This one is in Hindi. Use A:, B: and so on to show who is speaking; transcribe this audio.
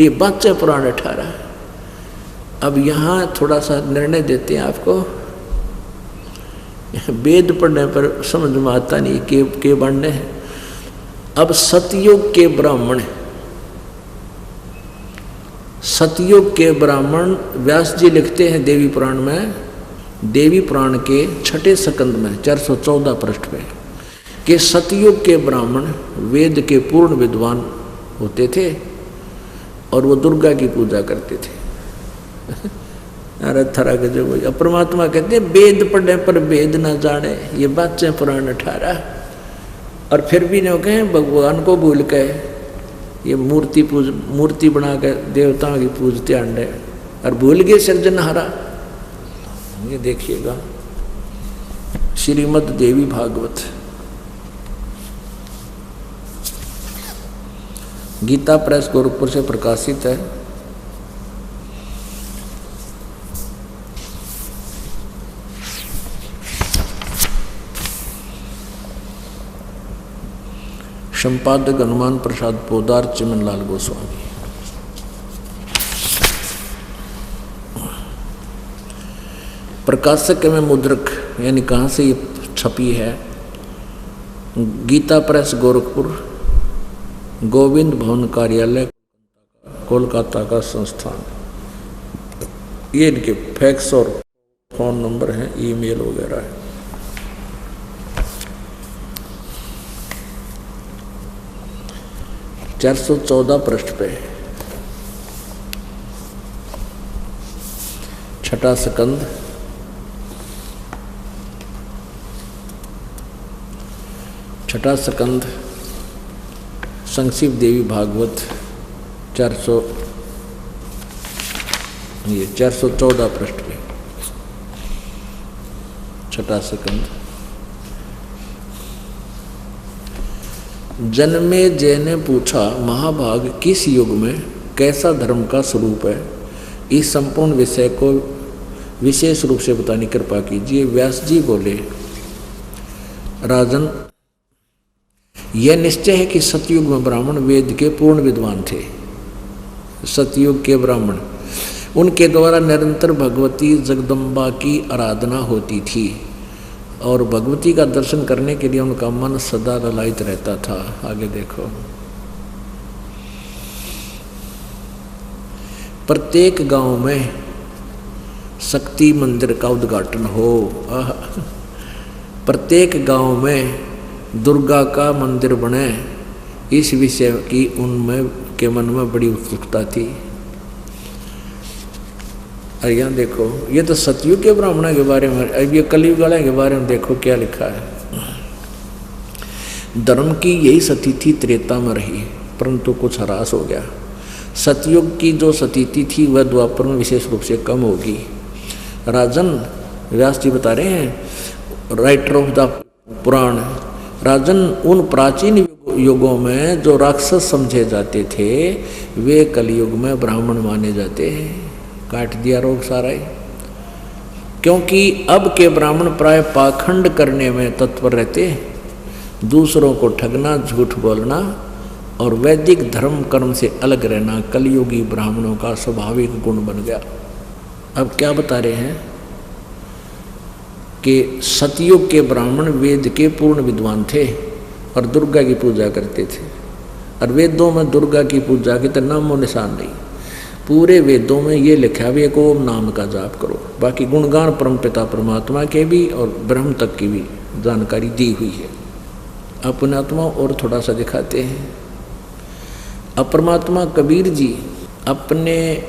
A: ये बच्चे पुराण 18। अब यहाँ थोड़ा सा निर्णय देते हैं आपको। वेद पढ़ने पर समझ में आता नहीं के बनने हैं। अब सतयुग के ब्राह्मण, सतयुग के ब्राह्मण व्यास जी लिखते हैं देवी पुराण में, देवी पुराण के 6ठे स्कंद में 414 पृष्ठ पे, कि सतयुग के ब्राह्मण वेद के पूर्ण विद्वान होते थे और वो दुर्गा की पूजा करते थे। अरे थरा के जो परमात्मा कहते हैं वेद पढ़ने पर वेद ना जाने, ये बातें पुराण 18। और फिर भी नहीं कहें भगवान को भूल के ये मूर्ति बना के देवताओं की पूजते अंडे और भूल गए सृजनहारा। ये देखिएगा श्रीमद् देवी भागवत, गीता प्रेस गोरखपुर से प्रकाशित है। संपादक हनुमान प्रसाद पोदार, चिमनलाल गोस्वामी। प्रकाशक में मुद्रक यानी कहाँ से ये छपी है, गीता प्रेस गोरखपुर, गोविंद भवन कार्यालय कोलकाता का संस्थान। ये इनके फैक्स और फोन नंबर हैं, ईमेल वगैरह है। चार 414 पृष्ठ पे 6ठा स्कंद, 6ठा स्कंद संक्षिप्त देवी भागवत 414 पृष्ठ पे 6ठा स्कंद। जन्मेजय ने पूछा, महाभाग किस युग में कैसा धर्म का स्वरूप है, इस संपूर्ण विषय को विशेष रूप से बताने कृपा कीजिए। व्यास जी बोले, राजन यह निश्चय है कि सतयुग में ब्राह्मण वेद के पूर्ण विद्वान थे। सतयुग के ब्राह्मण, उनके द्वारा निरंतर भगवती जगदम्बा की आराधना होती थी और भगवती का दर्शन करने के लिए उनका मन सदा ललायित रहता था। आगे देखो, प्रत्येक गांव में शक्ति मंदिर का उद्घाटन हो, प्रत्येक गांव में दुर्गा का मंदिर बने, इस विषय की उनमें के मन में बड़ी उत्सुकता थी। और यहाँ देखो, ये तो सतयुग के ब्राह्मणों के बारे में। अब ये कलयुग वाले के बारे में देखो क्या लिखा है। धर्म की यही सती थी त्रेता में रही, परंतु कुछ ह्रास हो गया। सतयुग की जो सतीति थी वह द्वापर में विशेष रूप से कम होगी। राजन, व्यास जी बता रहे हैं, राइटर ऑफ द पुराण, राजन उन प्राचीन युगों में जो राक्षस समझे जाते थे वे कलयुग में ब्राह्मण माने जाते हैं। काट दिया रोग सारा ही, क्योंकि अब के ब्राह्मण प्राय पाखंड करने में तत्पर रहते, दूसरों को ठगना, झूठ बोलना और वैदिक धर्म कर्म से अलग रहना कलयुगी ब्राह्मणों का स्वाभाविक गुण बन गया। अब क्या बता रहे हैं कि सतयुग के ब्राह्मण वेद के पूर्ण विद्वान थे और दुर्गा की पूजा करते थे, और वेदों में दुर्गा की पूजा के तो नामो निशान नहीं। पूरे वेदों में ये लिखा है एक ओम नाम का जाप करो, बाकी गुणगान परमपिता परमात्मा के भी और ब्रह्म तक की भी जानकारी दी हुई है। अपने आत्मा और थोड़ा सा दिखाते हैं। अपरमात्मा कबीर जी अपने